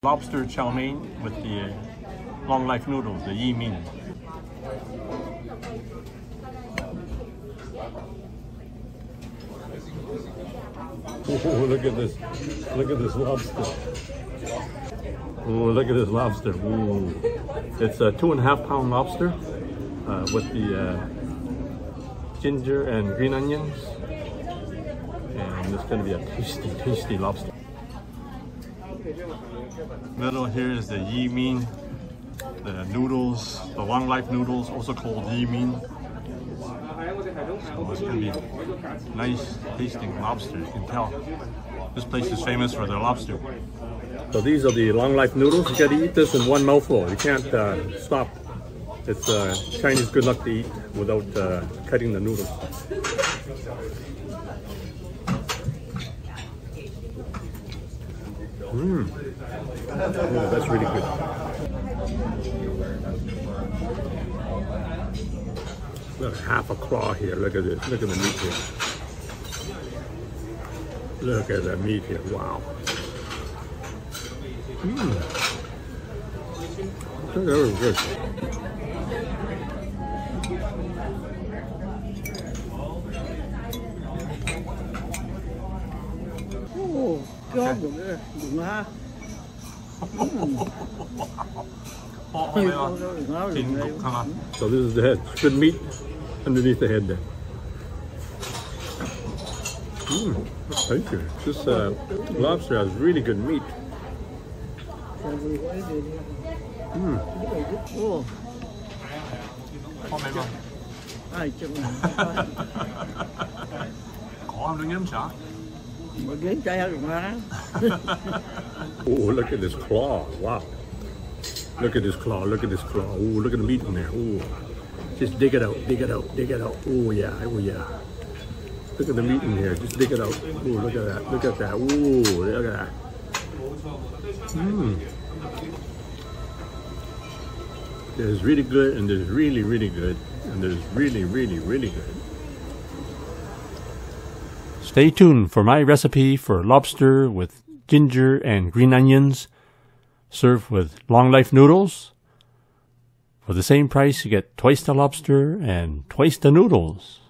Lobster chow mein with the long life noodles, the yi min. Oh, look at this. Look at this lobster. Oh, look at this lobster. Ooh. It's a 2.5 pound lobster with the ginger and green onions. And it's going to be a tasty, tasty lobster. Middle here is the yi min, the noodles, the long life noodles, also called yi min. So it's going to be nice tasting lobster, you can tell. This place is famous for their lobster. So these are the long life noodles. You got to eat this in one mouthful. You can't stop. It's Chinese good luck to eat without cutting the noodles. Oh, that's really good. Look, half a claw here. Look at this. Look at the meat here. Look at the meat here. Wow. That was good. Oh, God. Okay. So this is the head. Good meat underneath the head there. Thank you. This lobster has really good meat. Oh. Oh, look at this claw. Wow. Look at this claw. Look at this claw. Oh, look at the meat in there. Oh, just dig it out. Dig it out. Dig it out. Oh, yeah. Oh, yeah. Look at the meat in here. Just dig it out. Oh, look at that. Look at that. Oh, look at that. There's really good, and there's really, really good, and there's really, really, really good. Stay tuned for my recipe for lobster with ginger and green onions, served with long life noodles. For the same price, you get twice the lobster and twice the noodles.